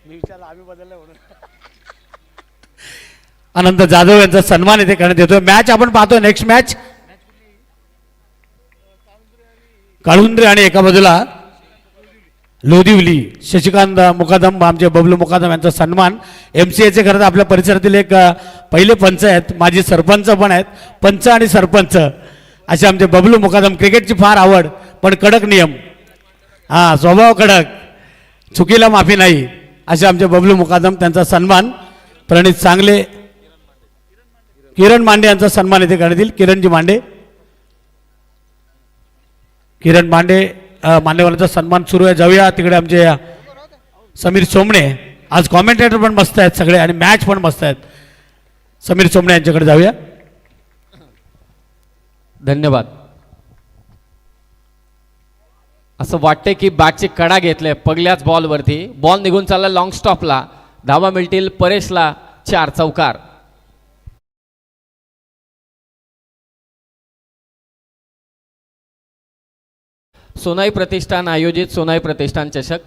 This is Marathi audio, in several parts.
मी विचारलं आम्ही बदललं म्हणून. अनंत जाधव यांचा सन्मान इथे करण्यात येतोय. मॅच आपण पाहतोय. नेक्स्ट मॅच काळुंद्रे आणि एका बाजूला लोदिवली शशिकांत मुकादम, आमचे बबलू मुकादम यांचा सन्मान. MCAचे खरं तर आपल्या परिसरातील एक पहिले पंच आहेत, माजी सरपंच पण आहेत. पंच आणि सरपंच असे आमचे बबलू मुकादम. क्रिकेटची फार आवड पण कडक नियम, हां स्वभाव कडक, चुकीला माफी नाही असे आमचे बबलू मुकादम. त्यांचा सन्मान प्रणित चांगले, किरण मांडे यांचा सन्मान इथे करण्यात येईल. किरणजी मांडे, किरण मांडे मान्यवरांचा सन्मान सुरू आहे. जाऊया तिकडे आमचे समीर सोमणे. आज कॉमेंटेटर पण मस्त आहेत सगळे आणि मॅच पण मस्त आहेत. समीर सोमणे यांच्याकडे जाऊया. धन्यवाद. असं वाटतंय की बॅटची कडा घेतले पहिल्याच बॉलवरती. बॉल निघून चालला लॉंग स्टॉपला. धावा मिळतील परेशला. 4 चौकार. सोनाई प्रतिष्ठान आयोजित सोनाई प्रतिष्ठान चषक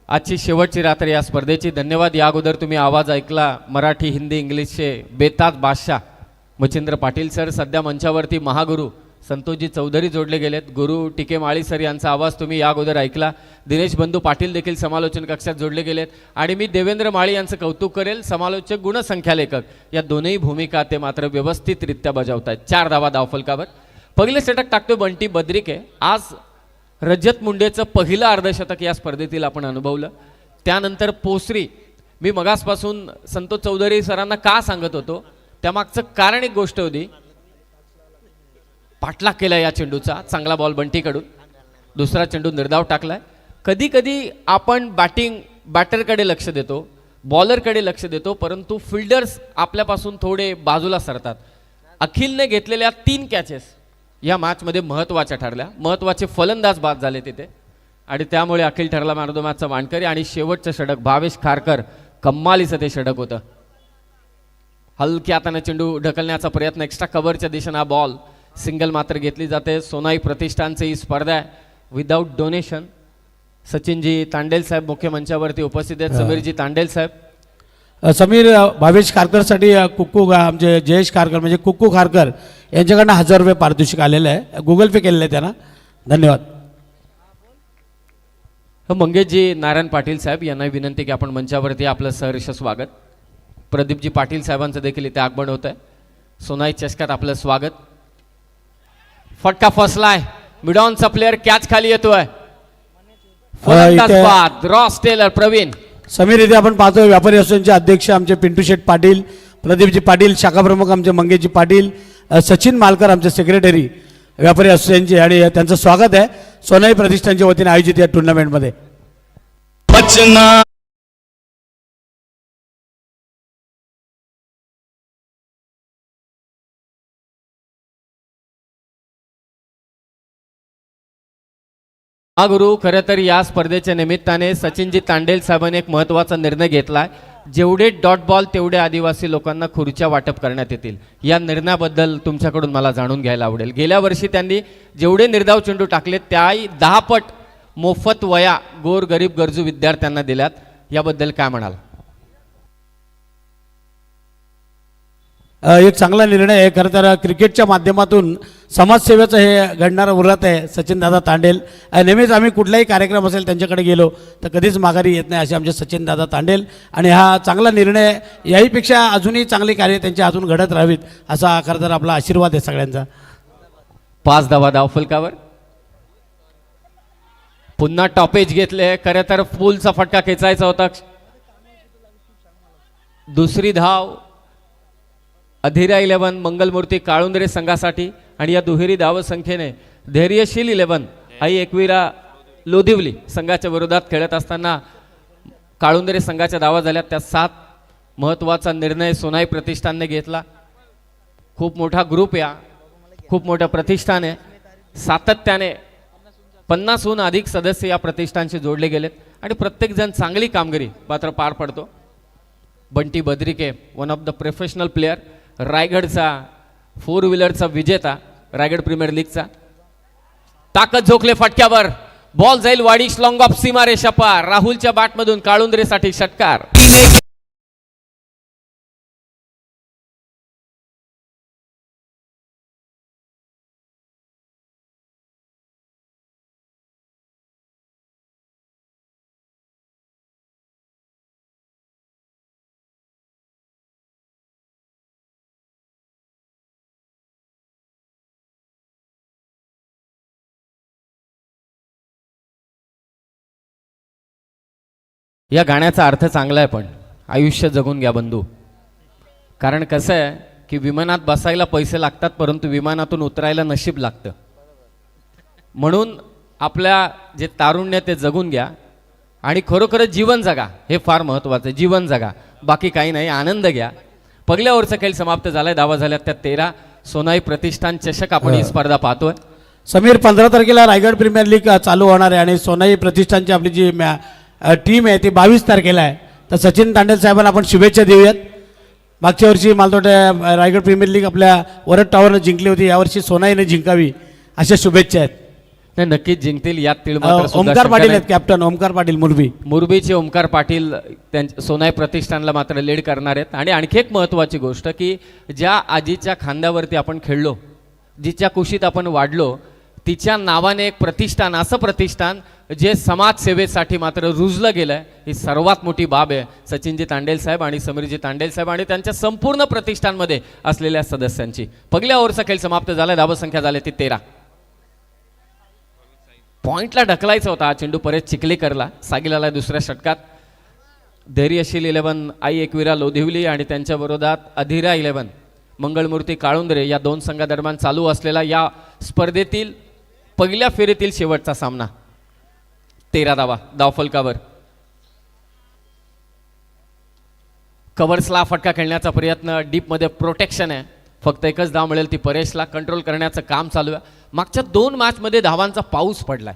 आजची शेवटची रात्र या स्पर्धेची. धन्यवाद. या अगोदर तुम्ही आवाज ऐकला मराठी हिंदी इंग्लिशचे बेताज बादशाह मच्छिंद्र पाटील सर. सध्या मंचावरती महागुरू संतोषजी चौधरी जोडले गेलेत. गुरु टिके माळी सर यांचा आवाज तुम्ही या अगोदर ऐकला. दिनेश बंधू पाटील देखील समालोचन कक्षात जोडले गेलेत. आणि मी देवेंद्र माळी यांचं कौतुक करेल. समालोचक गुणसंख्या लेखक या दोनही भूमिका ते मात्र व्यवस्थितरित्या बजावत आहेत. 4 धावा धावफलकावर. पहिले षटक टाकतोय बंटी बद्रिके. आज रजत मुंडेचं पहिलं अर्धशतक या स्पर्धेतील आपण अनुभवलं. त्यानंतर पोसरी. मी मगासपासून संतोष चौधरी सरांना का सांगत होतो त्यामागचं कारण एक गोष्ट होती. पाठलाग केला या चेंडूचा. चांगला बॉल बंटीकडून. दुसरा चेंडू निर्धाव टाकलाय. कधी कधी आपण बॅटरकडे लक्ष देतो, बॉलरकडे लक्ष देतो, परंतु फिल्डर्स आपल्यापासून थोडे बाजूला सरतात. अखिलने घेतलेल्या 3 कॅचेस या मॅचमध्ये महत्त्वाच्या ठरल्या. महत्त्वाचे फलंदाज बाद झाले तिथे आणि त्यामुळे अखिल ठरला मॅन ऑफ द मॅचचा मानकरी. आणि शेवटचं षटक भावेश खारकर, कम्मालीचं ते षटक होतं. हलक्या हाताने चेंडू ढकलण्याचा प्रयत्न, एक्स्ट्रा कव्हरच्या दिशेने हा बॉल सिंगल मात्र घेतली जाते. सोनाई प्रतिष्ठानची ही स्पर्धा आहे विदाऊट डोनेशन. सचिनजी तांडेल साहेब मुख्य मंचावरती उपस्थित आहेत. समीरजी तांडेल साहेब. समीर भावेश खारकरसाठी कुक्कू आमचे जयेश खारकर म्हणजे कुक्कू खारकर यांच्याकडनं 1000 रुपये पारितोषिक आलेलं आहे. गुगल पे केलेलं आहे त्यांना. धन्यवाद. मंगेशजी नारायण पाटील साहेब यांना विनंती की आपण मंचावरती आपलं सहर्ष स्वागत. प्रदीपजी पाटील साहेबांचं देखील इथे आगमन होत आहे. सोनाई चषकात आपलं स्वागत. फटका फसलाय. मिडॉनचा प्लेअर कॅच खाली येतोय. Ross teller Pravin. समीर इथे आपण पाहतोय व्यापारी असोसिएशनचे अध्यक्ष आमचे पिंटू शेठ पाटील, प्रदीपजी पाटील, शाखा प्रमुख आमचे मंगेशजी पाटील, सचिन मालकर आमचे सेक्रेटरी व्यापारी असोसिएशनचे आणि त्यांचं स्वागत आहे सोनाई प्रतिष्ठानच्या वतीने आयोजित या टुर्नामेंटमध्ये. गुरु खरं तर या स्पर्धेच्या निमित्ताने सचिनजी तांडेल साहेबांनी एक महत्त्वाचा निर्णय घेतलाय. जेवढे डॉट बॉल तेवढे आदिवासी लोकांना खुर्च्या वाटप करण्यात येतील. या निर्णयाबद्दल तुमच्याकडून मला जाणून घ्यायला आवडेल. गेल्या वर्षी त्यांनी जेवढे निर्धाव चेंडू टाकले त्याही 10 पट मोफत वया गोर गरीब गरजू विद्यार्थ्यांना दिल्यात. याबद्दल काय म्हणाल? एक चांगला निर्णय आहे. खरं तर क्रिकेटच्या माध्यमातून समाजसेवेचं हे घडणारं व्रत आहे सचिनदादा तांडेल. नेहमीच आम्ही कुठलाही कार्यक्रम असेल त्यांच्याकडे गेलो तर कधीच माघारी येत नाही असे आमचे सचिनदादा तांडेल. आणि हा चांगला निर्णय, याहीपेक्षा अजूनही चांगली कार्य त्यांच्या हातून घडत राहावीत असा खरं तर आपला आशीर्वाद आहे सगळ्यांचा. 5 धावा धावफलकावर. पुन्हा टॉपेज घेतले. खरं तर फुलचा फटका खेचायचा होता. दुसरी धाव अधीरा 11 मंगलमूर्ती काळुंद्रे संघासाठी. आणि या दुहेरी धाव संख्येने धैर्यशील 11 आई एकविरा लोदिवली संघाच्या विरोधात खेळत असताना काळुंद्रे संघाच्या धावा झाल्या त्या 7. महत्त्वाचा निर्णय सोनाई प्रतिष्ठानने घेतला. खूप मोठा ग्रुप या, खूप मोठं प्रतिष्ठान आहे. सातत्याने 50हून अधिक सदस्य या प्रतिष्ठानशी जोडले गेलेत आणि प्रत्येकजण चांगली कामगिरी मात्र पार पडतो. Bunty Badrike one of the professional player, रायगडचा 4 व्हीलरचा विजेता, रायगड प्रीमियर लीगचा. ताकद झोकले फटक्यावर. बॉल जाईल वाडीश लॉंग ऑफ सीमारेषा पार. राहुलच्या बॅटमधून काळुंद्रेसाठी षटकार. या गाण्याचा अर्थ चांगला आहे, पण आयुष्य जगून घ्या बंधू. कारण कसं आहे की विमानात बसायला पैसे लागतात, परंतु विमानातून उतरायला नशीब लागतं. म्हणून आपल्या जे तारुण्य ते जगून घ्या आणि खरोखरच जीवन जगा, हे फार महत्त्वाचं आहे. जीवन जगा, बाकी काही नाही, आनंद घ्या. पहिल्या ओव्हरचा खेळ समाप्त झालाय. धावा झाल्यात त्या 13. सोनाई प्रतिष्ठान चषक आपण ही स्पर्धा पाहतोय. समीर, 15 तारखेला रायगड प्रीमियर लीग चालू होणार आहे आणि सोनाई प्रतिष्ठानची आपली जी टीम आहे ती 22 तारखेला आहे. तर सचिन तांडेल साहेबांना आपण शुभेच्छा देऊयात. मागच्या वर्षी मला वाटतं रायगड प्रीमियर लीग आपल्या वरद टॉवरनं जिंकली होती, यावर्षी सोनाईने जिंकावी अशा शुभेच्छा आहेत. नाही, नक्कीच जिंकतील. यात तीळ मात्र सुद्धा ओमकार शंका पाटील नाही. आहेत, कॅप्टन ओमकार पाटील मुरबी. मुरबीचे ओमकार पाटील सोनाई प्रतिष्ठानला मात्र लीड करणार आहेत. आणि आणखी एक महत्त्वाची गोष्ट की ज्या आजीच्या खांद्यावरती आपण खेळलो, जिच्या कुशीत आपण वाढलो, तिच्या नावाने एक प्रतिष्ठान, असं प्रतिष्ठान जे समाजसेवेसाठी मात्र रुजलं गेलं आहे, ही सर्वात मोठी बाब आहे. सचिनजी तांडेल साहेब आणि समीरजी तांडेल साहेब आणि त्यांच्या संपूर्ण प्रतिष्ठानमध्ये असलेल्या सदस्यांची. पहिल्या ओव्हरचा खेळ समाप्त झाला. धावसंख्या झाली ती 13. पॉइंटला ढकलायचा होता हा चेंडू, परत चिखलीकरला. सागिल आला दुसऱ्या षटकात. धैर्यशील 11 आई एकविरा लोधिवली आणि त्यांच्या विरोधात अधीरा 11 मंगळमूर्ती काळुंद्रे या दोन संघादरम्यान चालू असलेला या स्पर्धेतील पहिल्या फेरीतील शेवटचा सामना. 13 धावा धावफलकावर. कव्हर्सला फटका खेळण्याचा प्रयत्न, डीपमध्ये प्रोटेक्शन आहे. फक्त एकच धाव मिळेल, ती परेशला. कंट्रोल करण्याचं काम चालू आहे. मागच्या 2 मॅचमध्ये धावांचा पाऊस पडलाय.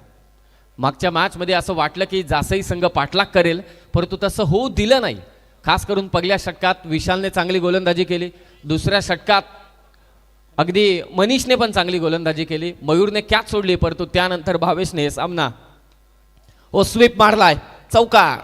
मागच्या मॅचमध्ये असं वाटलं की जासई संघ पाठलाग करेल, परंतु तसं होऊ दिलं नाही. खास करून पहिल्या षटकात विशालने चांगली गोलंदाजी केली. दुसऱ्या षटकात अगदी मनीषने पण चांगली गोलंदाजी केली. मयूरने कॅच सोडली, परंतु त्यानंतर भावेशने हे सामना स्वीप मारलाय. चौकार.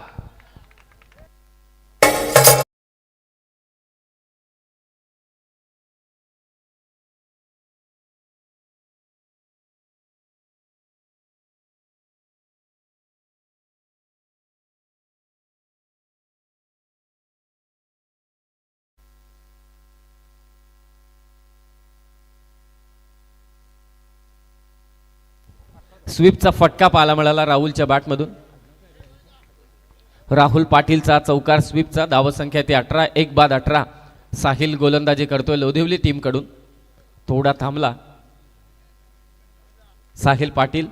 स्वीपचा फटका पाहायला मिळाला राहुलच्या बॅटमधून. राहुल पाटीलचा चौकार स्वीपचा. धावसंख्या ती 18. 1 बाद 18. साहिल गोलंदाजी करतोय लोधिवली टीमकडून. थोडा थांबला. साहिल पाटील.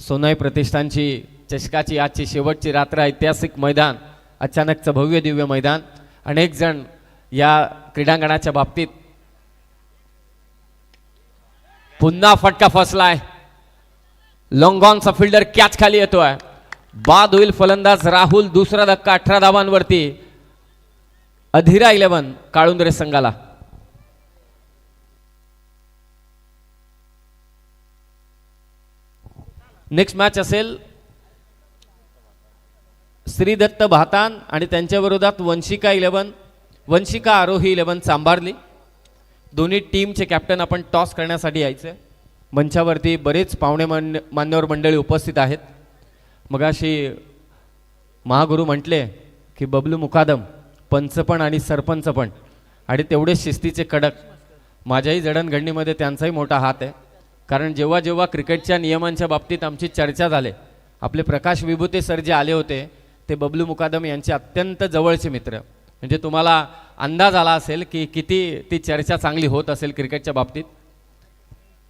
सोनाई प्रतिष्ठानची चषकाची आजची शेवटची रात्र. ऐतिहासिक मैदान, अचानकचं भव्य दिव्य मैदान. अनेक जण या क्रीडांगणाच्या बाबतीत. पुन्हा फटका फसलाय. लॉंगॉनचा फिल्डर कॅच खाली येतोय. बाद होईल फलंदाज राहुल. दुसरा धक्का 18 धावांवरती. अधीरा 11 काळुंद्रे संघाला. नेक्स्ट मॅच असेल श्रीदत्त भातान आणि त्यांच्या विरोधात वंशिका 11 वंशिका आरोही 11 चांभारली. दोन्ही टीमचे कॅप्टन आपण टॉस करण्यासाठी यायचे. मंचावरती बरेच पाहुणे मान्यवर मंडळी उपस्थित आहेत. मगाशी महागुरु म्हटले की बबलू मुकादम पंच पण आणि सरपंच पण, आणि तेवढेच शिस्तीचे कडक. माझ्याही जडणघडणीमध्ये त्यांचाही मोठा हात आहे. कारण जेव्हा जेव्हा क्रिकेटच्या नियमांच्या बाबतीत आमची चर्चा झाली, आपले प्रकाश विभूते सर जे आले होते ते बबलू मुकादम यांचे अत्यंत जवळचे मित्र. म्हणजे तुम्हाला अंदाज आला असेल की किती ती चर्चा चांगली होत असेल क्रिकेटच्या बाबतीत.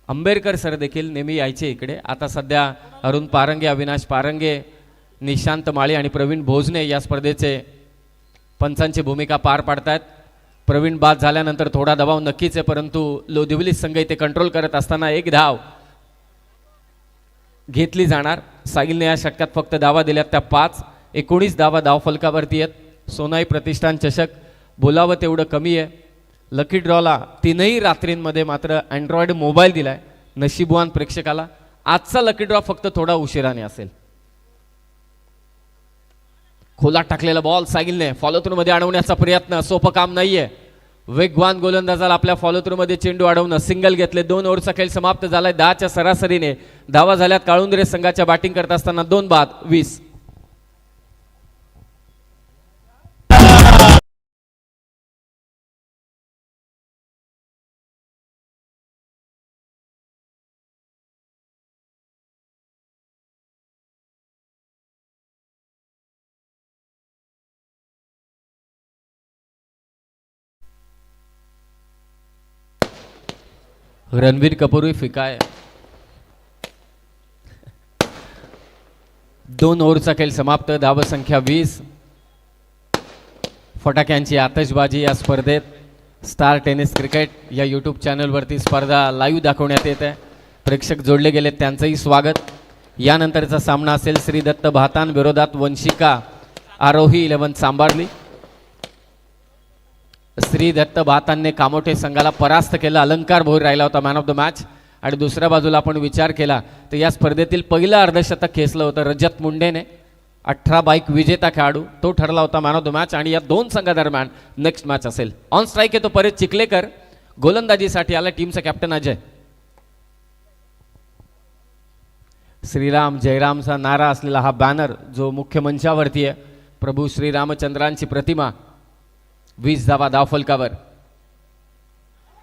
आंबेडकर सर देखील नेहमी यायचे इकडे. आता सध्या अरुण पारंगे, अविनाश पारंगे, निशांत माळी आणि प्रवीण भोजने या स्पर्धेचे पंचांची भूमिका पार पाडतायत. प्रवीण बाद झाल्यानंतर थोडा दबाव नक्कीच आहे, परंतु लोधिवली संघ इथे कंट्रोल करत असताना 1 धाव घेतली जाणार. साहिलने या षटकात फक्त धावा दिल्यात त्या 5. 19 धावा धावफलकावरती आहेत. सोनाई प्रतिष्ठान चषक बोलावं तेवढं कमी आहे. लकी ड्रॉला 3ही रात्रींमध्ये मात्र अँड्रॉइड मोबाईल दिलाय नशीबवान प्रेक्षकाला. आजचा लकी ड्रॉ फक्त थोडा उशिराने असेल. खोलात टाकलेला बॉल साहिलने फॉलो थ्रू मध्ये अडवण्याचा प्रयत्न, सोपं काम नाहीये. वेगवान गोलंदाजाला आपल्या फॉलो थ्रू मध्ये चेंडू अडवणं. सिंगल घेतले. 2 ओव्हरचा खेळ समाप्त झालाय. 10च्या सरासरीने धावा झाल्यात काळुंद्रे संघाच्या बॅटिंग करत असताना. 2 बाद 20. रणबीर कपूर फिका आहे. 2 ओव्हरचा खेळ समाप्त. धावसंख्या 20. फटाक्यांची आतषबाजी या स्पर्धेत. स्टार टेनिस क्रिकेट या यूट्यूब चॅनलवरती स्पर्धा लाईव्ह दाखवण्यात येत आहे. प्रेक्षक जोडले गेले त्यांचंही स्वागत. यानंतरचा सामना असेल श्री दत्त भातान विरोधात वंशिका आरोही 11 सांबारली. श्री दत्त भातांनी कामोठे संघाला परास्त केलं. अलंकार भोईर राहिला होता मॅन ऑफ द मॅच. आणि दुसऱ्या बाजूला आपण विचार केला तर या स्पर्धेतील पहिलं अर्धशतक खेचलं होतं रजत मुंडेने. 18 बाईक विजेता खेळाडू तो ठरला होता मॅन ऑफ द मॅच. आणि या 2 संघादरम्यान नेक्स्ट मॅच असेल. ऑन स्ट्राईक येतो परेश चिखलेकर. गोलंदाजीसाठी आला टीमचा कॅप्टन अजय. श्रीराम जयरामचा नारा असलेला हा बॅनर जो मुख्य मंचावरती आहे. प्रभू श्रीरामचंद्रांची प्रतिमा. 20 धावा धावफलकावर.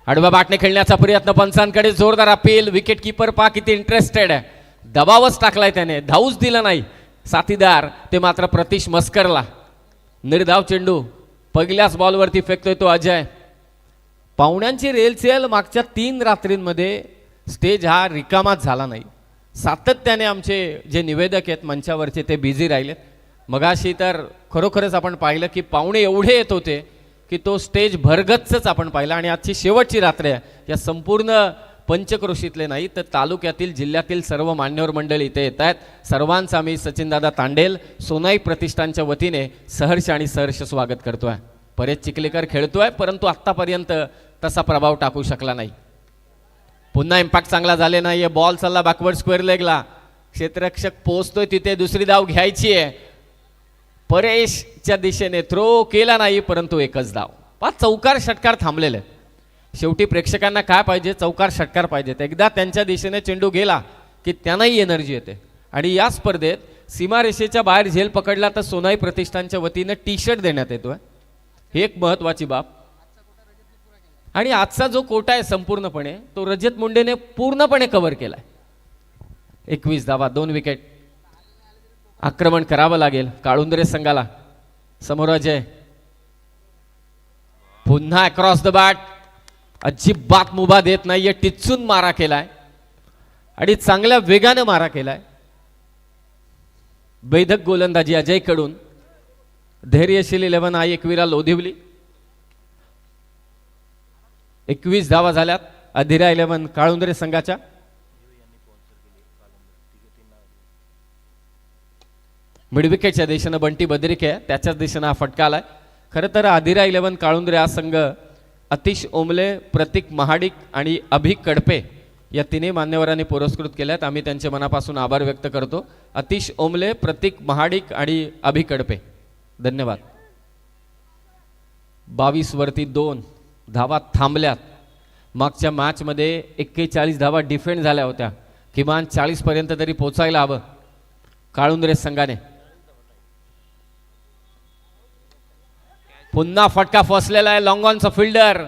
आडव्या बॅटने खेळण्याचा प्रयत्न. पंचांकडे जोरदार अपील. विकेट किपर पा किती इंटरेस्टेड आहे. दबावच टाकलाय त्याने. धावूच दिला नाही साथीदार ते मात्र प्रतीश मस्करला. निर्धाव चेंडू पहिल्याच बॉलवरती फेकतोय तो अजय. पाहुण्यांची रेलचेल मागच्या 3 रात्रींमध्ये स्टेज हा रिकामाच झाला नाही. सातत्याने आमचे जे निवेदक आहेत मंचावरचे ते बिझी राहिलेत. मगाशी तर खरोखरच आपण पाहिलं की पाहुणे एवढे येत होते की तो स्टेज भरगच्चच आपण पाहिला. आणि आजची शेवटची रात्र आहे. या संपूर्ण पंचक्रोशीतले नाही तर तालुक्यातील जिल्ह्यातील सर्व मान्यवर मंडळी इथे येत आहेत. सर्वांचं आम्ही सचिनदादा तांडेल सोनाई प्रतिष्ठानच्या वतीने सहर्ष आणि सहर्ष स्वागत करतोय. परेश चिखलेकर खेळतोय परंतु आत्तापर्यंत तसा प्रभाव टाकू शकला नाही. पुन्हा इम्पॅक्ट चांगला झाले नाहीये. बॉल चालला बॅकवर्ड स्क्वेअर लेगला. क्षेत्ररक्षक पोहोचतोय तिथे. दुसरी धाव घ्यायची आहे. परेशच्या दिशेने थ्रो केला नाही परंतु एकच धाव. 5 चौकार षटकार थांबलेले. शेवटी प्रेक्षकांना काय पाहिजे. चौकार षटकार पाहिजेत. एकदा त्यांच्या दिशेने चेंडू गेला की त्यांनाही एनर्जी येते. आणि या स्पर्धेत सीमारेषेच्या बाहेर झेल पकडला तर सोनाई प्रतिष्ठानच्या वतीने टी शर्ट देण्यात येतोय. ही एक महत्वाची बाब. आणि आजचा जो कोटा आहे संपूर्णपणे तो रजत मुंडेने पूर्णपणे कव्हर केलाय. 21 धावा 2 विकेट. आक्रमण करावं लागेल काळुंद्रे संघाला. समोर अजय. पुन्हा अक्रॉस द बॅट. अजिबात मुभा देत नाहीये. टिचून मारा केलाय आणि चांगल्या वेगाने मारा केलाय. बैधक गोलंदाजी अजय कडून. धैर्यशील 11 आई एकविरा लोधिवली. 21 धावा झाल्यात अधिरा 11 काळुंद्रे संघाच्या. मिडविकेटच्या दिशेनं बंटी बद्रिके त्याच्याच दिशेनं हा फटका आलाय. खरं तर अधिरा 11 काळुंद्रे हा संघ अतिश ओंबले, प्रतीक महाडिक आणि अभि कडपे या 3 मान्यवरांनी पुरस्कृत केल्यात. आम्ही त्यांचे मनापासून आभार व्यक्त करतो. अतिश ओंबले, प्रतीक महाडिक आणि अभि कडपे धन्यवाद. 22 वरती 2 धावा थांबल्यात. मागच्या मॅचमध्ये 41 धावा डिफेंड झाल्या होत्या. किमान 40 पर्यंत तरी पोचायला हवं काळुंद्रे संघाने. पुन्हा फटका फसलेला आहे. लॉंग ऑनचा फिल्डर.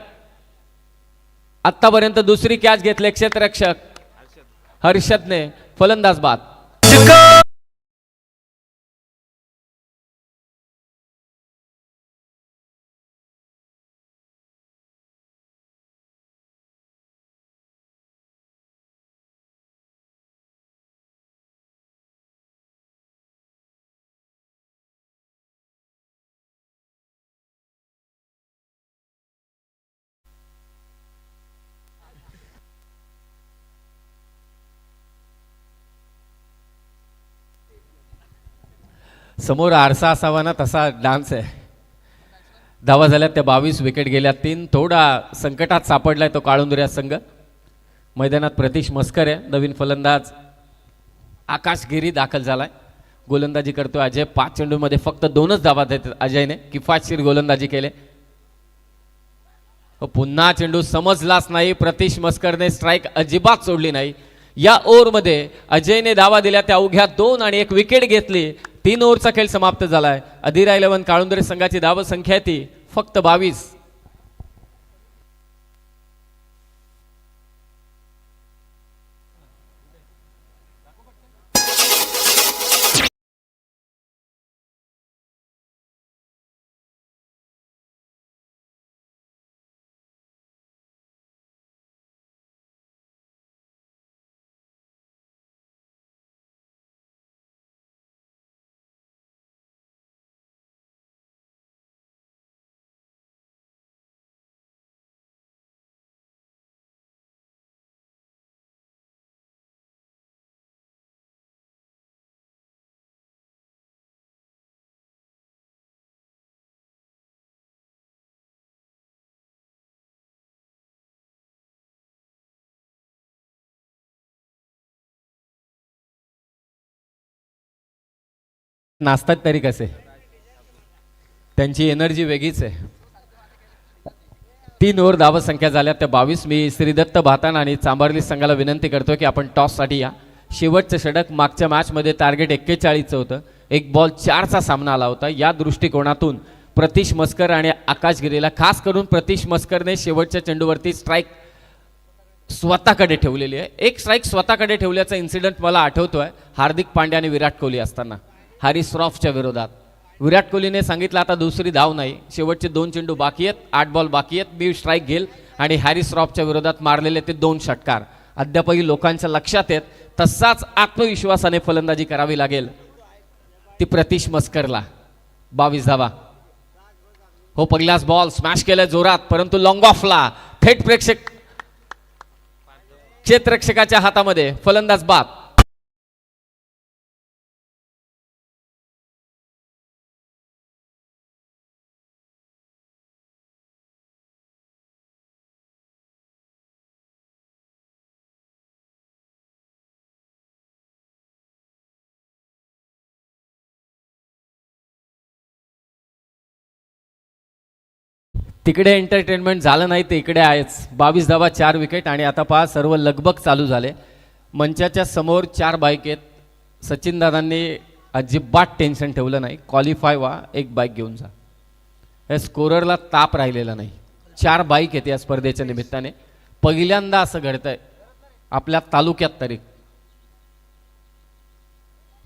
आतापर्यंत दुसरी कॅच घेतले क्षेत्ररक्षक हर्षदने. फलंदाज बाद. समोर आरसा असावा ना तसा डान्स आहे. धावा झाल्यात त्या 22 विकेट गेल्या 3. थोडा संकटात सापडलाय तो काळुंद्रे संघ. मैदानात प्रतीश मस्कर आहे नवीन फलंदाज. आकाश गिरी दाखल झालाय, गोलंदाजी करतोय अजय. 5 चेंडूमध्ये फक्त 2च धावा देतात अजयने, किफायतशीर गोलंदाजी केले. पुन्हा चेंडू समजलाच नाही, प्रतीश मस्करने स्ट्राईक अजिबात सोडली नाही. या ओव्हरमध्ये अजयने धावा दिल्या त्या अवघ्या 2 आणि 1 विकेट घेतली. 3 ओव्हरचा खेळ समाप्त झालाय. अधिरा 11 काळुंदरे संघाची धाव संख्या ती फक्त 22. नाचतात तरी कसे, त्यांची एनर्जी वेगळीच आहे. 3 ओव्हर धाव संख्या झाल्या त्या 22. मी श्रीदत्त भातान आणि चांभारली संघाला विनंती करतो की आपण टॉससाठी या. शेवटचं षटक मागच्या मॅचमध्ये टार्गेट 41चं होतं. 1 बॉल 4चा सामना आला होता. या दृष्टिकोनातून प्रतीश मस्कर आणि आकाश गिरीला, खास करून प्रतीश मस्करने शेवटच्या चेंडूवरती स्ट्राईक स्वतःकडे ठेवलेली आहे. एक स्ट्राईक स्वतःकडे ठेवल्याचा इन्सिडेंट मला आठवतोय हार्दिक पांड्या आणि विराट कोहली असताना हॅरिस श्रॉफच्या विरोधात. विराट कोहलीने सांगितलं आता दुसरी धाव नाही, शेवटचे 2 चेंडू बाकी आहेत, 8 बॉल बाकी आहेत, मी स्ट्राईक घेईल. आणि हॅरिस श्रॉफच्या विरोधात मारलेले ते 2 षटकार अद्यापही लोकांच्या लक्षात आहेत. तसाच आत्मविश्वासाने फलंदाजी करावी लागेल ती प्रतीश मस्करला. 22 धावा. हो, पहिलाच बॉल स्मॅश केलाय जोरात, परंतु लॉंग ऑफला थेट प्रेक्षक क्षेत्ररक्षकाच्या हातामध्ये. फलंदाज बाद. तिकडे एंटरटेनमेंट झालं नाही ते इकडे आहेच. 22 धावा, 4 विकेट. आणि आता पहा सर्व लगबग चालू झाले. मंचाच्या समोर 4 बाईक आहेत. सचिन दादांनी अजिबात टेन्शन ठेवलं नाही. क्वालिफाय व्हा, 1 बाईक घेऊन जा. या स्कोररला ताप राहिलेला नाही. 4 बाईक आहेत या स्पर्धेच्या निमित्ताने. पहिल्यांदा असं घडतंय आपल्या तालुक्यात तरी.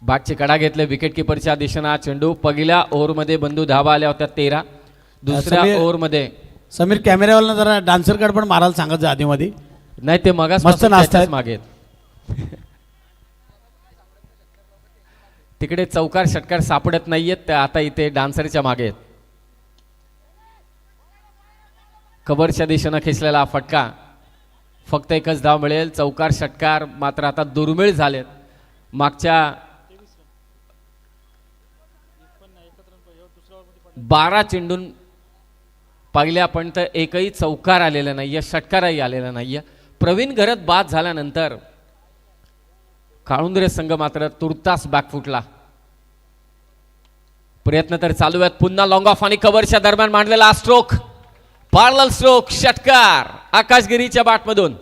बॅटची कडा घेतले विकेट किपरच्या दिशेनं. हा चेंडू पहिल्या ओव्हरमध्ये बंधू धावा आल्या होत्या 13. दुसऱ्या ओव्हरमध्ये समीर कॅमेऱ्यावाला जरा डान्सर कार्ड पण मारायला सांगत जा आधीमध्ये. नाही ते मगाच मस्त नाचतायत मागे. तिकडे चौकार षटकार सापडत नाहीयेत, ते आता इथे डान्सरच्या मागे आहेत. कबरच्या दिशेनं खेचलेला फटका. फक्त 1च धाव मिळेल. चौकार षटकार मात्र आता दुर्मिळ झालेत. मागच्या 12 चेंडून पाहिले आपण तर एकही चौकार आलेला नाहीये, षटकारही आलेला नाहीये. प्रवीण घरत बाद झाल्यानंतर काळुंदरे संघ मात्र तुर्तास बॅकफुटला. प्रयत्न तर चालू आहेत. पुन्हा लॉंग ऑफ आणि कव्हरच्या दरम्यान मांडलेला स्ट्रोक, पॅरलल स्ट्रोक, षटकार आकाशगिरीच्या बॅटमधून.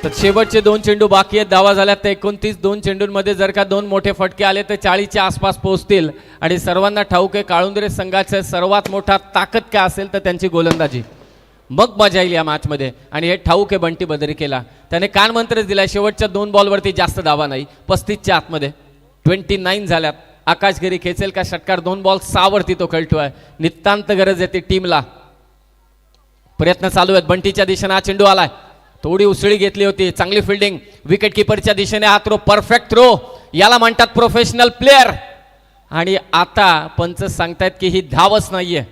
तर शेवटचे 2 चेंडू बाकी आहेत. धावा झाल्यात तर 29. 2 चेंडूंमध्ये जर का 2 मोठे फटके आले तर 40च्या आसपास पोहोचतील. आणि सर्वांना ठाऊक आहे काळुंदरे संघाचे सर्वात मोठा ताकद काय असेल तर त्यांची गोलंदाजी. मग मजा येईल या मॅचमध्ये. आणि हे ठाऊक आहे बंटी बदरिकेला. त्याने कानमंत्रच दिलाय शेवटच्या 2 बॉलवरती जास्त धावा नाही. 35च्या आतमध्ये 29 झाल्यात. आकाशगिरी खेचेल का षटकार? 2 बॉल 6 वरती तो खेळतोय. नितांत गरज आहे ती टीमला. प्रयत्न चालू आहेत. बंटीच्या दिशेने हा चेंडू आलाय. थोडी उसळी घेतली होती. चांगली फिल्डिंग. विकेट किपरच्या दिशेने हा थ्रो, परफेक्ट थ्रो. याला म्हणतात प्रोफेशनल प्लेअर. आणि आता पंच सांगतायत की ही धावच नाहीये.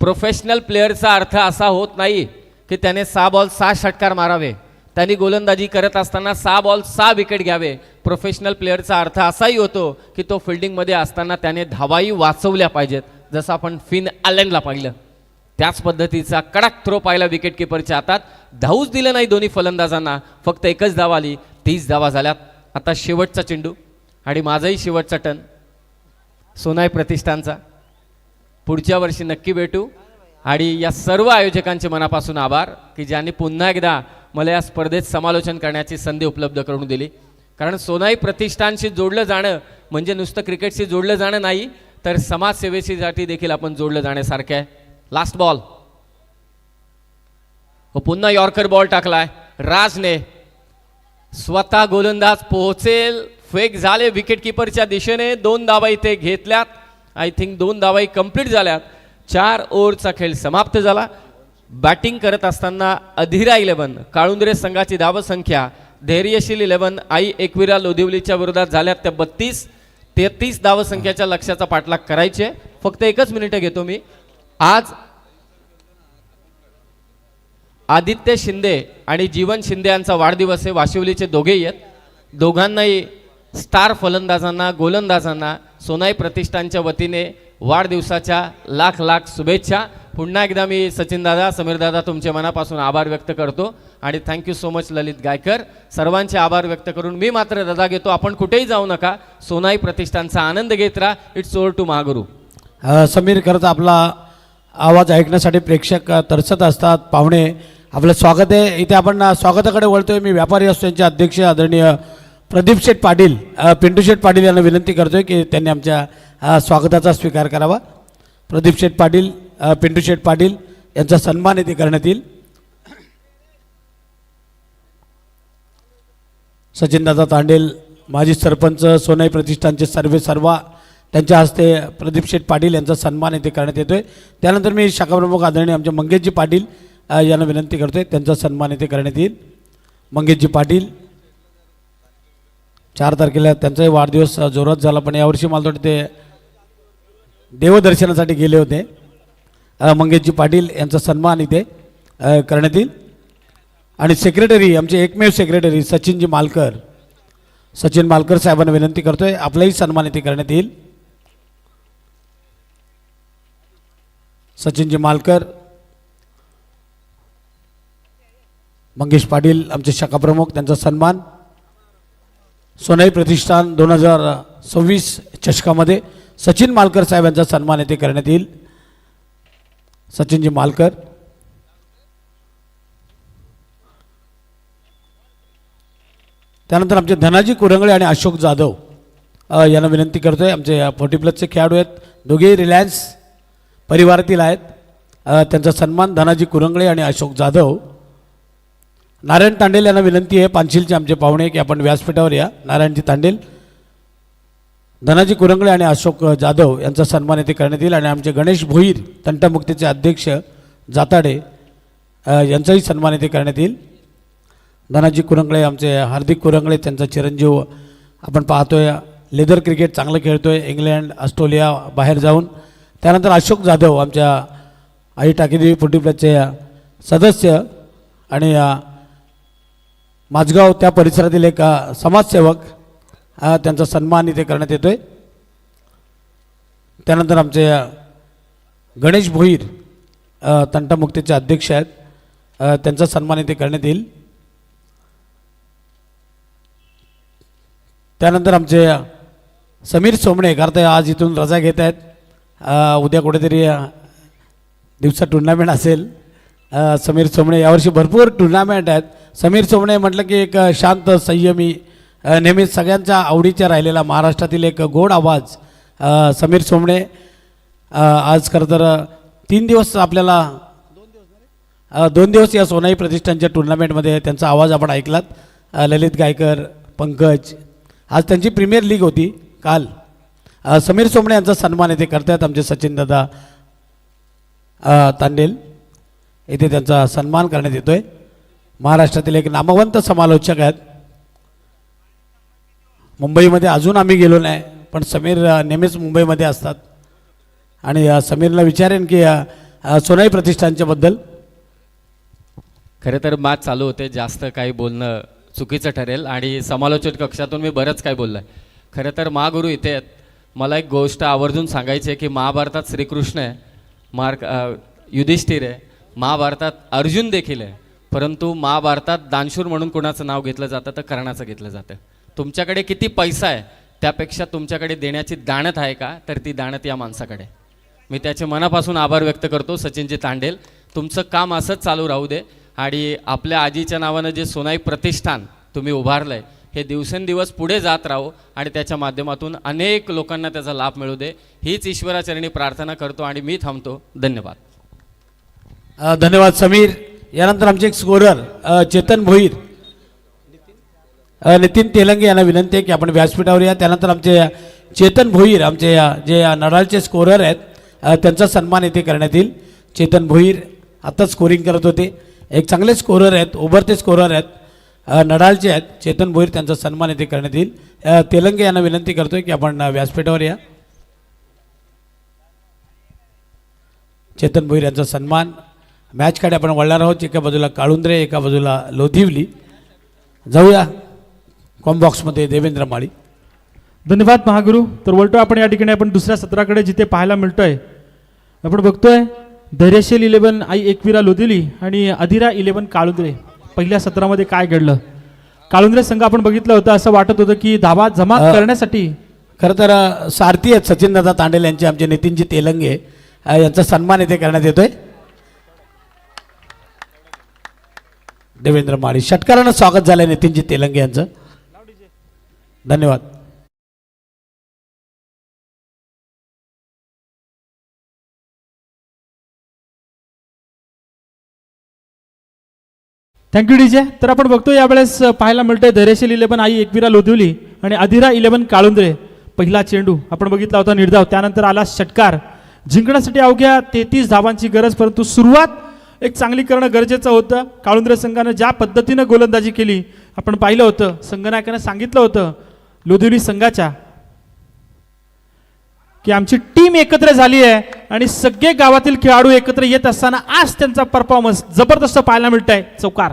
प्रोफेशनल प्लेअरचा अर्थ असा होत नाही की त्याने 6 बॉल 6 षटकार मारावे. त्यांनी गोलंदाजी करत असताना 6 बॉल 6 विकेट घ्यावे. प्रोफेशनल प्लेअरचा अर्थ असाही होतो की तो फिल्डिंगमध्ये असताना त्याने धावाही वाचवल्या पाहिजेत, जसं आपण फिन ॲलनला पाहिलं. त्याच पद्धतीचा कडक थ्रो पाहिला विकेट किपरच्या हातात. धावूच दिलं नाही दोन्ही फलंदाजांना, फक्त एकच धाव आली. 30 धावा झाल्यात. आता शेवटचा चेंडू आणि माझाही शेवटचा टर्न सोनाई प्रतिष्ठानचा. पुढच्या वर्षी नक्की भेटू. आणि या सर्व आयोजकांचे मनापासून आभार की ज्यांनी पुन्हा एकदा मला या स्पर्धेत समालोचन करण्याची संधी उपलब्ध करून दिली. कारण सोनाई प्रतिष्ठानशी जोडलं जाणं म्हणजे नुसतं क्रिकेटशी जोडलं जाणं नाही, तर समाजसेवेसाठी देखील आपण जोडलं जाण्यासारखं आहे. लास्ट बॉल पुन्हा यॉर्कर बॉल टाकलाय राजने. स्वतः गोलंदाज पोहोचेल, फेक झाले विकेट किपरच्या दिशेने. 2 धावा इथे घेतल्यात. आय थिंक 2 धावाही कंप्लीट झाल्यात. 4 ओव्हरचा खेळ समाप्त झाला. बॅटिंग करत असताना अधिरा 11 काळुंद्रे संघाची धावसंख्या धैर्यशील 11 आई एकविरा लोधिवलीच्या विरोधात झाल्यात त्या 32-33 धावसंख्याच्या लक्ष्याचा पाठलाग करायचे. फक्त 1 मिनिट घेतो मी. आज आदित्य शिंदे आणि जीवन शिंदे यांचा वाढदिवस आहे. वाशिवलीचे दोघेही आहेत. दोघांनाही स्टार फलंदाजांना गोलंदाजांना सोनाई प्रतिष्ठानच्या वतीने वाढदिवसाच्या लाख लाख शुभेच्छा. पुन्हा एकदा मी सचिन दादा, समीर दादा तुमचे मनापासून आभार व्यक्त करतो आणि थँक्यू सो मच ललित गायकर. सर्वांचे आभार व्यक्त करून मी मात्र रजा घेतो. आपण कुठेही जाऊ नका. सोनाई प्रतिष्ठानचा आनंद घेत राहा. It's over to Mahaguru. Sameer, खरंच आपला आवाज ऐकण्यासाठी प्रेक्षक तरसत असतात. पाहुणे आपलं स्वागत आहे. इथे आपण स्वागताकडे वळतोय. मी व्यापारी असोसिएशनचे अध्यक्ष आदरणीय प्रदीप शेठ पाटील, पिंटू शेठ पाटील यांना विनंती करतोय की त्यांनी आमच्या स्वागताचा स्वीकार करावा. प्रदीप शेठ पाटील, पिंटू शेठ पाटील यांचा सन्मान येथे करण्यात येईल. सचिनदादा तांडेल, माजी सरपंच, सोनाई प्रतिष्ठानचे सर्वा त्यांच्या हस्ते प्रदीप शेठ पाटील यांचा सन्मान येथे करण्यात येतोय. त्यानंतर मी शाखाप्रमुख आदरणीय आमचे मंगेशजी पाटील यांना विनंती करतोय त्यांचा सन्मान येथे करण्यात येईल. मंगेशजी पाटील 4 तारखेला त्यांचाही वाढदिवस जोरात झाला, पण यावर्षी मला वाटतं ते देवदर्शनासाठी गेले होते. मंगेशजी पाटील यांचा सन्मान इथे करण्यात येईल. आणि सेक्रेटरी, आमचे एकमेव सेक्रेटरी सचिनजी मालकर, सचिन मालकर साहेबांना विनंती करतोय आपलाही सन्मान इथे करण्यात येईल. सचिनजी मालकर, मंगेश पाटील आमचे शाखा प्रमुख, त्यांचा सन्मान सोनाई प्रतिष्ठान 2026 चषकामध्ये सचिन मालकर साहेब यांचा सन्मान येथे करण्यात येईल. सचिनजी मालकर. त्यानंतर आमचे धनाजी कुरंगळे आणि अशोक जाधव यांना विनंती करतोय. आमचे 40+ खेळाडू आहेत, दोघेही रिलायन्स परिवारातील आहेत. त्यांचा सन्मान धनाजी कुरंगळे आणि अशोक जाधव. नारायण तांडेल यांना विनंती आहे, पानशिलचे आमचे पाहुणे, की आपण व्यासपीठावर या. नारायणजी तांडेल, धनाजी कुरंगळे आणि अशोक जाधव यांचा सन्मान येथे करण्यात येईल. आणि आमचे गणेश भोईर, तंटामुक्तीचे अध्यक्ष जाताडे, यांचाही सन्मान येथे करण्यात येईल. धनाजी कुरंगळे, आमचे हार्दिक कुरंगळे, त्यांचा चिरंजीव आपण पाहतोय, लेदर क्रिकेट चांगलं खेळतोय, इंग्लंड ऑस्ट्रेलिया बाहेर जाऊन. त्यानंतर अशोक जाधव, आमच्या आई टाकीदेवी 40+चे सदस्य आणि माझगाव त्या परिसरातील एक समाजसेवक, त्यांचा सन्मान इथे करण्यात येतोय. त्यानंतर आमचे गणेश भोईर, तंटामुक्तीचे अध्यक्ष आहेत, त्यांचा सन्मान इथे करण्यात येईल. त्यानंतर आमचे समीर सोमणे, कारण आज इथून रजा घेत आहेत, उद्या कुठेतरी दिवसा टुर्नामेंट असेल. समीर सोमणे, यावर्षी भरपूर टुर्नामेंट आहेत. समीर सोमणे म्हटलं की एक शांत, संयमी, नेहमीच सगळ्यांच्या आवडीच्या राहिलेला महाराष्ट्रातील एक गोड आवाज समीर सोमणे. आज खरं तर 3 दिवस आपल्याला 2 दिवस या सोनाई प्रतिष्ठानच्या टुर्नामेंटमध्ये त्यांचा आवाज आपण ऐकलात. ललित गायकर, पंकज, आज त्यांची प्रीमियर लीग होती काल. समीर सोमणे यांचा सन्मान येथे करतात आमचे सचिनदादा तांडेल. येथे त्यांचा सन्मान करण्यात येतोय. महाराष्ट्रातील एक नामवंत समालोचक आहेत. मुंबईमध्ये अजून आम्ही गेलो नाही, पण समीर नेहमीच मुंबईमध्ये असतात. आणि समीरला विचारेन की सोनाई प्रतिष्ठानच्या बद्दल खरं तर मॅच चालू होते, जास्त काही बोलणं चुकीचं ठरेल आणि समालोचक कक्षातून मी बरंच काय बोललो आहे. खरं तर महागुरू इथे आहेत. मला एक गोष्ट आवर्जून सांगायची आहे की महाभारतात श्रीकृष्ण आहे, युधिष्ठिर आहे, महाभारतात अर्जुन देखील आहे, परंतु महाभारतात दानशूर म्हणून कोणाचं नाव घेतलं जातं तर कर्णाचं घेतलं जातं. तुमच्याकडे किती पैसा आहे त्यापेक्षा तुमच्याकडे देण्याची दाणत आहे का, तर ती दाणत या माणसाकडे. मी त्याचे मनापासून आभार व्यक्त करतो. सचिनजी तांडेल, तुमचं काम असंच चालू राहू दे आणि आपल्या आजीच्या नावानं जे सोनाई प्रतिष्ठान तुम्ही उभारलं आहे हे दिवसेंदिवस पुढे जात राहो आणि त्याच्या माध्यमातून अनेक लोकांना त्याचा लाभ मिळू दे, हीच ईश्वराचरणी प्रार्थना करतो आणि मी थांबतो. धन्यवाद. धन्यवाद समीर. यानंतर आमचे एक स्कोरर चेतन भोईर, नितीन तेलंगे यांना विनंती आहे की आपण व्यासपीठावर या. त्यानंतर आमचे चेतन भोईर, आमचे जे नडालचे स्कोरर आहेत त्यांचा सन्मान येथे करण्यात येईल. चेतन भोईर आत्ताच स्कोरिंग करत होते, एक चांगले स्कोरर आहेत, उभरते स्कोरर आहेत, नडालचे आहेत. चेतन भोईर त्यांचा सन्मान येथे करण्यात येईल. तेलंगे यांना विनंती करतोय की आपण व्यासपीठावर या. चेतन भोईर यांचा सन्मान. मॅचकडे आपण वळणार आहोत. एका बाजूला काळुंद्रे, एका बाजूला लोधिवली. जाऊया कॉम्बॉक्समध्ये देवेंद्र माळी. धन्यवाद महागुरू. तर वळतो आपण या ठिकाणी आपण दुसऱ्या सत्राकडे, जिथे पाहायला मिळतोय आपण बघतोय धैर्यशील 11 आई एकविरा लोधिवली आणि अधिरा 11 काळुंद्रे. पहिल्या सत्रामध्ये काय घडलं, काळुंद्रे संघ आपण बघितलं होतं, असं वाटत होतं की धाबा जमा करण्यासाठी खरं तर सारथी आहेत सचिनदादा तांडेल यांचे, आमचे नितीनजी तेलंगे यांचा सन्मान येथे करण्यात येतोय. देवेंद्र माळी षटकारानं स्वागत झालंय नितीनजी तेलंगे यांचं. धन्यवाद. Thank you DJ. तर आपण बघतो यावेळेस पाहायला मिळतंय धैर्यशील 11 आई एकविरा लोधिवली आणि अधिरा 11 काळुंद्रे. पहिला चेंडू आपण बघितला होता निर्धाव, त्यानंतर आला षटकार. जिंकण्यासाठी अवघ्या 33 धावांची गरज, परंतु सुरुवात एक चांगली करणं गरजेचं होतं. काळुंद्रे संघानं ज्या पद्धतीनं गोलंदाजी केली आपण पाहिलं होतं, संघनायकानं सांगितलं होतं लोधिवली संघाच्या की आमची टीम एकत्र झाली आहे आणि सगळे गावातील खेळाडू एकत्र येत असताना आज त्यांचा परफॉर्मन्स जबरदस्त पाहायला मिळत आहे. चौकार.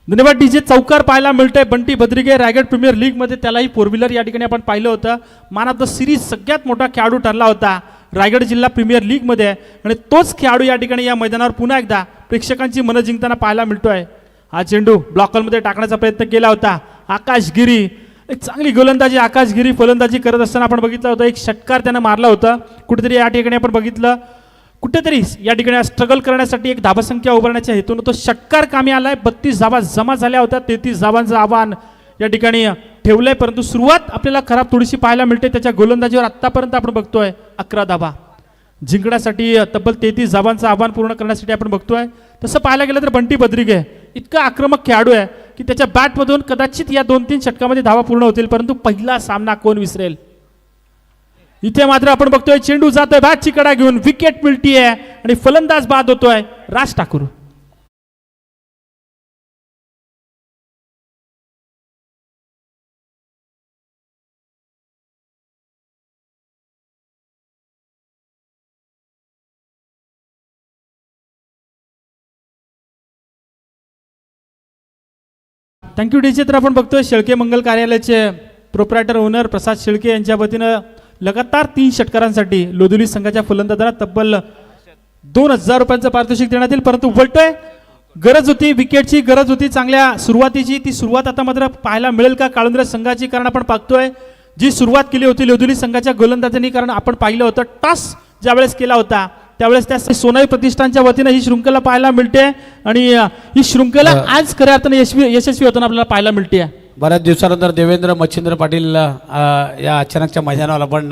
धन्यवाद डीजे. चौकार पाहायला मिळतंय बंटी भद्रिगे. रायगड प्रीमियर लीग मध्ये त्यालाही 4 व्हीलर या ठिकाणी आपण पाहिलं होतं. मॅन ऑफ द सिरीज सगळ्यात मोठा खेळाडू ठरला होता रायगड जिल्हा प्रीमियर लीग मध्ये आणि तोच खेळाडू या ठिकाणी या मैदानावर पुन्हा एकदा प्रेक्षकांची मनं जिंकताना पाहायला मिळतोय. हा चेंडू ब्लॉकमध्ये टाकण्याचा प्रयत्न केला होता आकाश गिरी. एक चांगली गोलंदाजी आकाश गिरी फलंदाजी करत असताना आपण बघितलं होतं, एक षटकार त्यानं मारला होता. कुठेतरी या ठिकाणी आपण बघितलं, कुठेतरी या ठिकाणी स्ट्रगल करण्यासाठी एक धाबासंख्या उभारण्याच्या हेतून तो षटकार कामी आलाय. 32 धाबा जमा झाल्या होत्या. 33 धाबांचं आव्हान या ठिकाणी ठेवलंय, परंतु सुरुवात आपल्याला खराब थोडीशी पाहायला मिळते. त्याच्या गोलंदाजीवर आतापर्यंत आपण बघतोय 11 धाबा. जिंकण्यासाठी तब्बल 33 धाबांचं आव्हान पूर्ण करण्यासाठी आपण बघतोय. तसं पाहायला गेलं तर बंटी भद्रिगे इतका आक्रमक खेळाडू आहे की त्याच्या बॅटमधून कदाचित या 2-3 षटकामध्ये धावा पूर्ण होतील, परंतु पहिला सामना कोण विसरेल. इथे मात्र आपण बघतोय चेंडू जातोय बॅटची कडा घेऊन, विकेट मिळतीये आणि फलंदाज बाद होतोय राज ठाकूर. Thank you DJ. तर आपण बघतोय शेळके मंगल कार्यालयाचे प्रोप्रायटर ओनर प्रसाद शेळके यांच्या वतीनं लगातार 3 षटकारांसाठी लोधिवली संघाच्या फलंदाजांना तब्बल 2000 रुपयांचं पारितोषिक देण्यात येईल, परंतु उलटोय गरज होती, विकेटची गरज होती चांगल्या सुरुवातीची. ती सुरुवात आता मात्र पाहायला मिळेल का काळुंद्रे संघाची, कारण आपण पाहतोय जी सुरुवात केली होती लोधिवली संघाच्या गोलंदाजांनी, कारण आपण पाहिलं होतं टॉस ज्यावेळेस केला होता त्यावेळेस त्या सोनाई प्रतिष्ठानच्या वतीनं ही शृंखला पाहायला मिळते आणि ही शृंखला आज खऱ्या अर्थाने यशस्वी होताना आपल्याला पाहायला मिळते. बऱ्याच दिवसानंतर देवेंद्र मच्छिंद्र पाटील या अचानकच्या मैदानावर आपण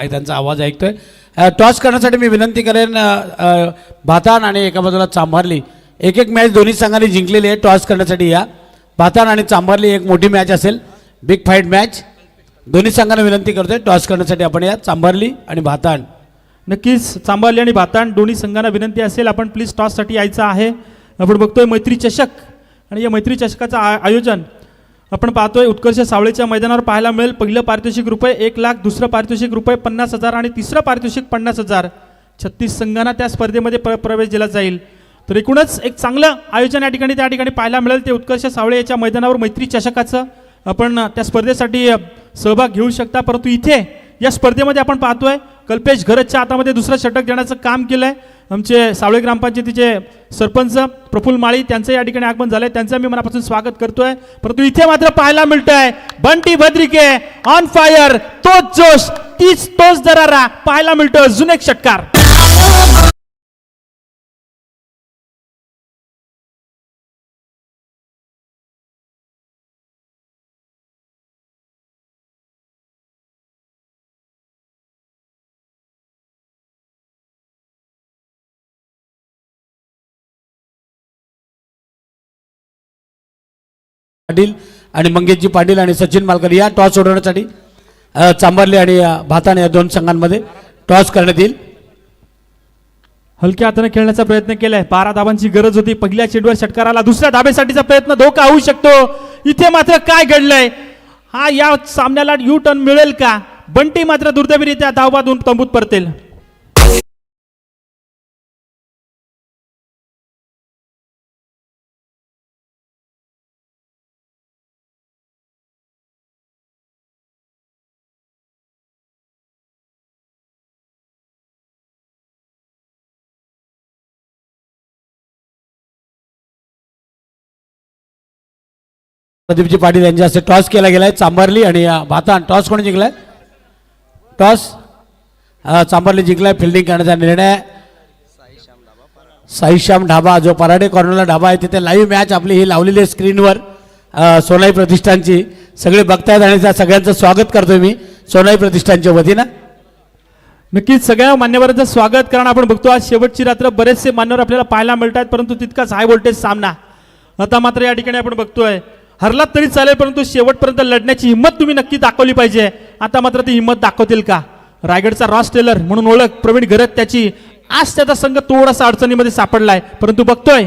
त्यांचा आवाज ऐकतोय. टॉस करण्यासाठी मी विनंती करेन भातान आणि एका बाजूला चांभारली. एक मॅच दोन्ही संघांनी जिंकलेली आहे. टॉस करण्यासाठी या भातान आणि चांभारली एक मोठी मॅच असेल, बिग फाईट मॅच. दोन्ही संघांना विनंती करतोय टॉस करण्यासाठी आपण या चांभारली आणि भातान. नक्कीच चांभारली आणि भातान दोन्ही संघांना विनंती असेल आपण प्लीज टॉससाठी यायचं आहे. आपण बघतोय मैत्री चषक आणि या मैत्री चषकाचं आयोजन आपण पाहतोय उत्कर्ष सावळेच्या मैदानावर पाहायला मिळेल पहिलं पारितोषिक रुपये 1,00,000, दुसरं पारितोषिक रुपये 50,000 आणि तिसरं पारितोषिक 50,000. 36 संघांना त्या स्पर्धेमध्ये प्रवेश दिला जाईल. तर एकूणच एक चांगलं आयोजन या ठिकाणी त्या ठिकाणी पाहायला मिळेल. ते उत्कर्ष सावळे याच्या मैदानावर मैत्री चषकाचं आपण त्या स्पर्धेसाठी सहभाग घेऊ शकता. परंतु इथे या स्पर्धेमध्ये आपण पाहतोय कल्पेश घरतच्या हातामध्ये दुसरं षटक देण्याचं काम केलंय. आमचे सावळे ग्रामपंचायतीचे सरपंच प्रफुल्ल माळी त्यांचं या ठिकाणी आगमन झालंय, त्यांचं मी मनापासून स्वागत करतोय. परंतु इथे मात्र पाहायला मिळतंय बंटी भद्रिके ऑन फायर, तोच जोश तोच दरारा पाहायला मिळतो. अजून एक षटकार. पाटील आणि मंगेशजी पाटील आणि सचिन मालकर या टॉस सोडवण्यासाठी चांभारली आणि भाताण या दोन संघांमध्ये टॉस करण्यात येईल. हलक्या हाताने खेळण्याचा प्रयत्न केलाय. 12 धाबांची गरज होती. पहिल्या चेंडूवर षटकाराला, दुसऱ्या धाबेसाठीचा प्रयत्न धोका होऊ शकतो. इथे मात्र काय घडलंय, हा या सामन्याला यू टर्न मिळेल का? बंटी मात्र दुर्दैवीरित्या धावबादून तंबूत परतेल. प्रदीपजी पाटील यांच्या हस्ते टॉस केला गेलाय. चांभारली आणि भाताण टॉस कोणी जिंकलाय? टॉस चांभारली जिंकलाय. फिल्डिंग करण्याचा निर्णय साईश्याम ढाबा, जो पराडे कॉर्नरला ढाबा आहे तिथे लाईव्ह मॅच आपली ही लावलेली आहे स्क्रीनवर सोनाई प्रतिष्ठानची. सगळे बघतायत आणि त्या सगळ्यांचं स्वागत करतोय मी सोनाई प्रतिष्ठानच्या वतीनं. नक्कीच सगळ्या मान्यवरांचं स्वागत कारण आपण बघतो आज शेवटची रात्र, बरेचसे मान्यवर आपल्याला पाहायला मिळतात. परंतु तितकाच हाय व्होल्टेज सामना आता मात्र या ठिकाणी आपण बघतोय. हरलात तरी चालेल परंतु शेवटपर्यंत लढण्याची हिंमत तुम्ही नक्की दाखवली पाहिजे. आता मात्र ती हिंमत दाखवतील का? रायगडचा रॉस टेलर म्हणून ओळख प्रवीण घरत त्याची, आज त्याचा संघ थोडासा अडचणीमध्ये सापडलाय. परंतु बघतोय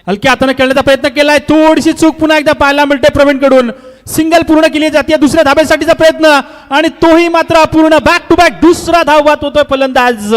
हलक्या हाताने खेळण्याचा प्रयत्न केलाय. थोडीशी चूक पुन्हा एकदा पाहायला मिळते प्रवीण कडून. सिंगल पूर्ण केली जाते. दुसऱ्या धाब्यासाठीचा प्रयत्न आणि तोही मात्र अपूर्ण. बॅक टू बॅक दुसरा धावबाद होतोय फलंदाज.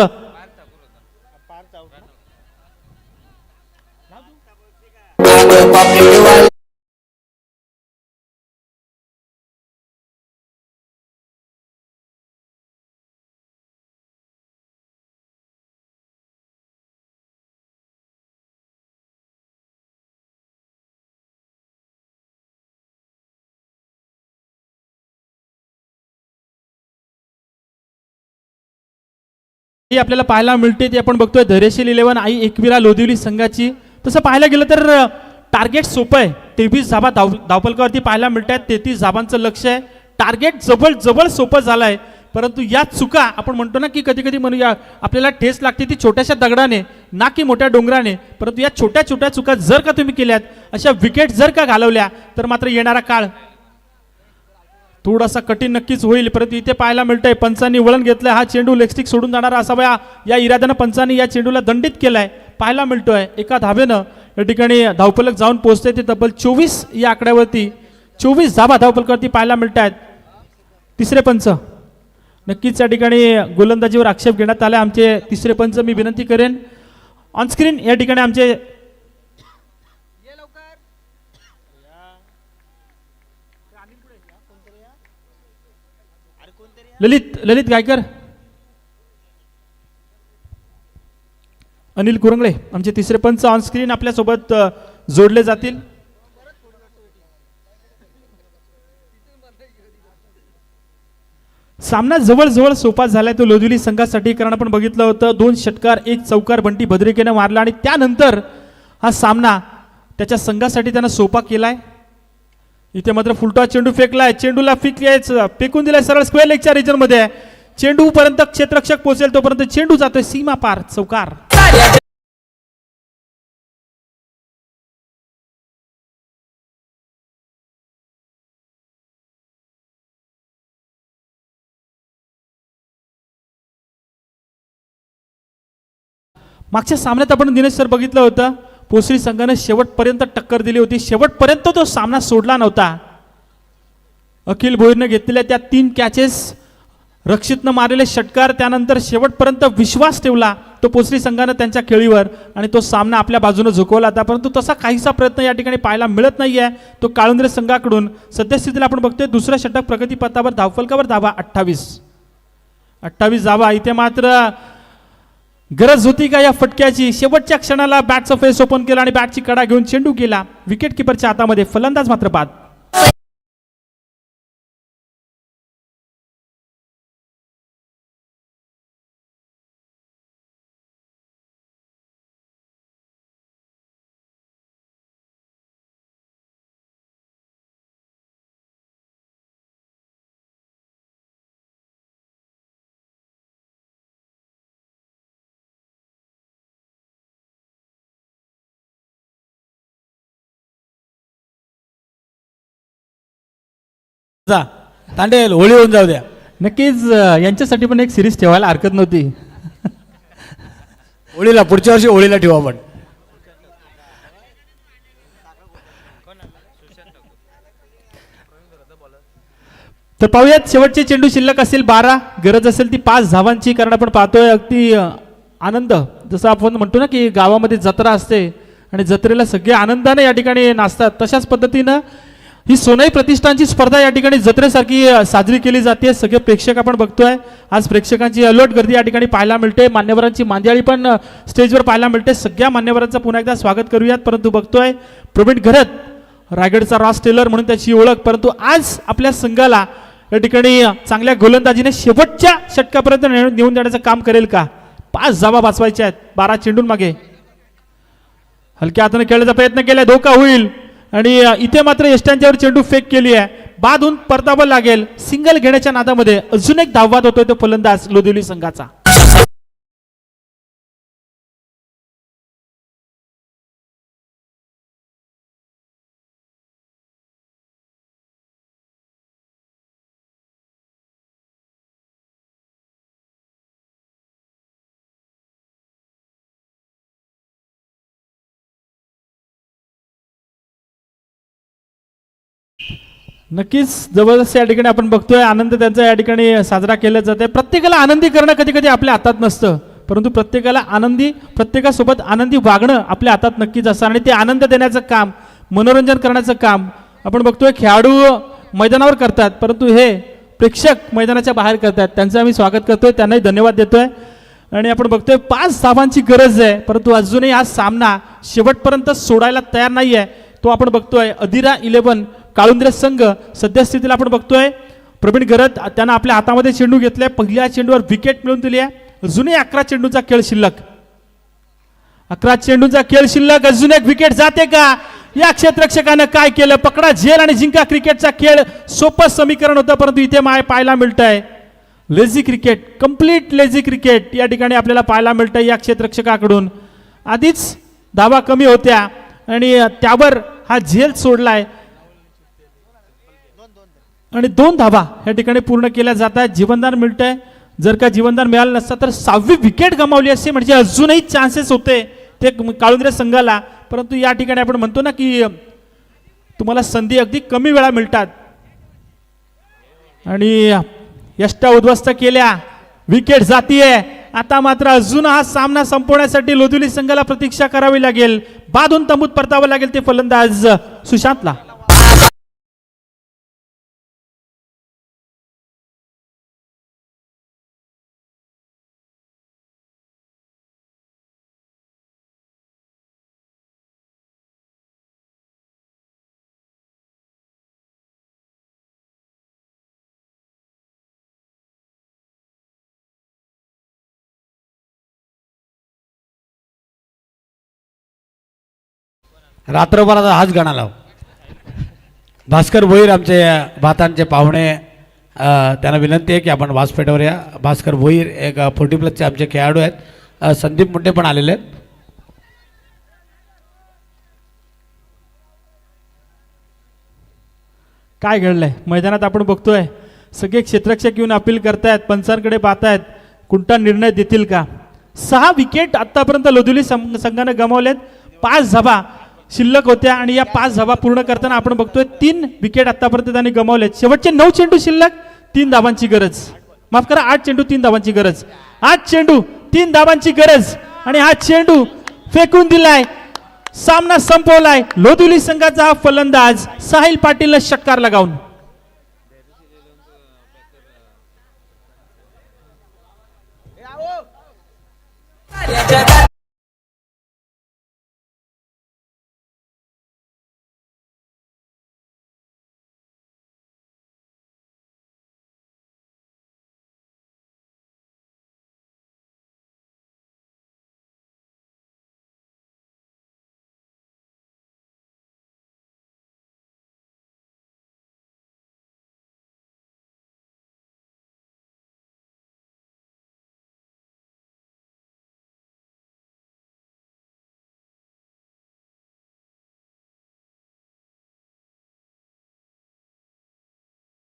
ही आपल्याला पाहायला मिळते ती आपण बघतोय धैर्यशील 11 आई एकविरा लोधिवली संघाची. तसं पाहायला गेलं तर टार्गेट सोपं आहे. 23 धाबा धावपलकावरती पाहायला मिळतात. 33 धाबांचं लक्ष आहे. टार्गेट जवळ सोपं झालंय. परंतु या चुका आपण म्हणतो ना की कधी कधी म्हणूया आपल्याला ठेस लागते ती छोट्याशा दगडाने ना की मोठ्या डोंगराने. परंतु या छोट्या छोट्या चुका जर का तुम्ही केल्यात, अशा विकेट जर का घालवल्या तर मात्र येणारा काळ थोडासा कठीण नक्कीच होईल. परंतु इथे पाहायला मिळतंय पंचांनी वळण घेतलंय. हा चेंडू लेगस्टिक सोडून जाणारा असावा या इराद्यानं पंचांनी या चेंडूला दंडित केलाय. पाहायला मिळतोय एका धावेनं या ठिकाणी धावपलक जाऊन पोहोचते. ते तब्बल 24 या आकड्यावरती 24 धाबा धावपलकावरती पाहायला मिळत आहेत. तिसरे पंच नक्कीच या ठिकाणी गोलंदाजीवर आक्षेप घेण्यात आला. आमचे तिसरे पंच मी विनंती करेन ऑनस्क्रीन या ठिकाणी आमचे ललित गायकर, अनिल कुरंगळे आमचे तिसरे पंच ऑन स्क्रीन आपल्यासोबत जोडले जातील. सामना जवळ सोपा झालाय तो लोधिवली संघासाठी. कारण आपण बघितलं होतं 2 षटकार 1 चौकार बंटी भद्रिकेने मारला आणि त्यानंतर हा सामना त्याच्या संघासाठी त्यानं सोपा केलाय. इथे मात्र फुलटॉस चेंडू फेकलाय. चेंडूला फेकून दिलाय सरळ स्क्वेअर लेगच्या रिजन मध्ये. चेंडू पर्यंत क्षेत्ररक्षक पोहोचेल तोपर्यंत चेंडू जातोय सीमा पार. चौकार. मागच्या सामन्यात आपण दिनेश सर बघितलं होतं पोसरी संघाने शेवटपर्यंत टक्कर दिली होती. शेवटपर्यंत तो सामना सोडला नव्हता. अखिल भोईरने घेतलेल्या त्या 3 कॅचेस, रक्षितनं मारलेले षटकार, त्यानंतर शेवटपर्यंत विश्वास ठेवला तो पोसरी संघानं त्यांच्या खेळीवर आणि तो सामना आपल्या बाजूने झुकवला होता. परंतु तसा काहीसा प्रयत्न या ठिकाणी पाहायला मिळत नाहीये तो काळुंद्रे संघाकडून. सद्यस्थितीला आपण बघतोय दुसरं षटक प्रगतीपथावर, धावफलकावर धावा 28 धावा. इथे मात्र गरज होती का या फटक्याची? शेवटच्या क्षणाला बॅटचं फेस ओपन केला आणि बॅटची कडा घेऊन चेंडू गेला विकेट किपरच्या हातामध्ये. फलंदाज मात्र बाद. जा तांडे होळी होऊन जाऊ द्या. नक्कीच यांच्यासाठी पण एक सिरीज ठेवायला हरकत नव्हती. होळीला पुढच्या वर्षी होळीला ठेवू आपण. तर पाहूयात शेवटचे चेंडू शिल्लक असेल 12, गरज असेल ती 5 धावांची. कारण आपण पाहतोय अगदी आनंद, जसं आपण म्हणतो ना की गावामध्ये जत्रा असते आणि जत्रेला सगळे आनंदाने या ठिकाणी नाचतात, तशाच पद्धतीनं ही सोनाई प्रतिष्ठानची स्पर्धा या ठिकाणी जत्रेसारखी साजरी केली जाते. सगळे प्रेक्षक आपण बघतोय, आज प्रेक्षकांची अलोट गर्दी या ठिकाणी पाहायला मिळते. मान्यवरांची मांदियाळी पण स्टेजवर पाहायला मिळते. सगळ्या मान्यवरांचं पुन्हा एकदा स्वागत करूयात. परंतु बघतोय प्रवीण घरत, रायगडचा रॉस टेलर म्हणून त्याची ओळख, परंतु आज आपल्या संघाला या ठिकाणी चांगल्या गोलंदाजीने शेवटच्या षटकापर्यंत नेऊन देण्याचं काम करेल का? 5 धावा वाचवायच्या आहेत 12 चेंडून मागे. हलक्या हाताने खेळण्याचा प्रयत्न केलाय, धोका होईल आणि इथे मात्र यष्ट्यांच्यावर चेंडू फेक केली आहे. बाद होऊन परतावा लागेल. सिंगल घेण्याच्या नादामध्ये अजून एक धावबाद होतोय तो फलंदाज लोदिवली संघाचा. नक्कीच जबरदस्त या ठिकाणी आपण बघतोय आनंद त्यांचा या ठिकाणी साजरा केला जात आहे. प्रत्येकाला आनंदी करणं कधी कधी आपल्या हातात नसतं, परंतु प्रत्येकासोबत आनंदी वागणं आपल्या हातात नक्कीच असतं आणि ते आनंद देण्याचं काम, मनोरंजन करण्याचं काम आपण बघतोय खेळाडू मैदानावर करतात, परंतु हे प्रेक्षक मैदानाच्या बाहेर करतात. त्यांचं आम्ही स्वागत करतोय, त्यांनाही धन्यवाद देतोय. आणि आपण बघतोय 5 धावांची गरज आहे, परंतु अजूनही हा सामना शेवटपर्यंत सोडायला तयार नाही आहे. तो आपण बघतोय अधिरा 11 काळुंद्रे संघ. सद्यस्थितीला आपण बघतोय प्रवीण घरत, त्यांना आपल्या हातामध्ये चेंडू घेतलाय, पहिल्या चेंडूवर विकेट मिळवून दिली आहे. अजूनही 11 चेंडूचा खेळ शिल्लक, 11 चेंडूचा खेळ शिल्लक. अजून एक विकेट जाते का? या क्षेत्ररक्षकानं काय केलं? पकडा झेल आणि जिंका क्रिकेटचा खेळ सोपं समीकरण होतं, परंतु इथे पाहायला मिळत आहे lazy cricket, complete lazy cricket या ठिकाणी आपल्याला पाहायला मिळतं या क्षेत्ररक्षकाकडून. आधीच धावा कमी होत्या आणि त्यावर हा झेल सोडलाय आणि 2 धावा या ठिकाणी पूर्ण केल्या जात आहेत. जीवनदान मिळतंय. जर का जीवनदान मिळालं नसतं तर 6वी विकेट गमावली असते, म्हणजे अजूनही चान्सेस होते ते काळुंद्रे संघाला. परंतु या ठिकाणी आपण म्हणतो ना की तुम्हाला संधी अगदी कमी वेळा मिळतात आणि यष्टा उद्ध्वस्त केल्या, विकेट जातीये. आता मात्र अजून हा सामना संपवण्यासाठी लोदिवली संघाला प्रतीक्षा करावी लागेल. बाधून तंबूत परतावं लागेल ते फलंदाज सुशांतला. रात्रभराचा हाच गाणा लाव. भास्कर भोईर आमचे भातांचे पाहुणे, त्यांना विनंती आहे की आपण व्यासपीठावर या. भास्कर भोईर एक 40+ आमचे खेळाडू आहेत. संदीप मुंडे पण आलेले आहेत. काय घडलंय मैदानात आपण बघतोय, सगळे क्षेत्ररक्षक येऊन अपील करतायत, पंचांकडे पाहतायत, कोणता निर्णय देतील का? 6 विकेट आतापर्यंत लोदिवली संघाने गमावलेत. 5 धावा शिल्लक होत्या आणि या 5 धावा पूर्ण करताना आपण बघतोय 3 विकेट आतापर्यंत त्यांनी गमावलेत. शेवटचे 9 चेंडू शिल्लक, 3 धावांची गरज. माफ करा, 8 चेंडू 3 धावांची गरज. 8 चेंडू 3 धावांची गरज आणि हा चेंडू फेकून दिलाय. सामना संपवलाय. लोधिवली संघाचा हा फलंदाज साहिल पाटीलने षटकार लगावून.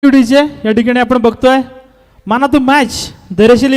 डीजे या ठिकाणी आपण बघतोय, मान ऑफ द मॅच धैर्यशील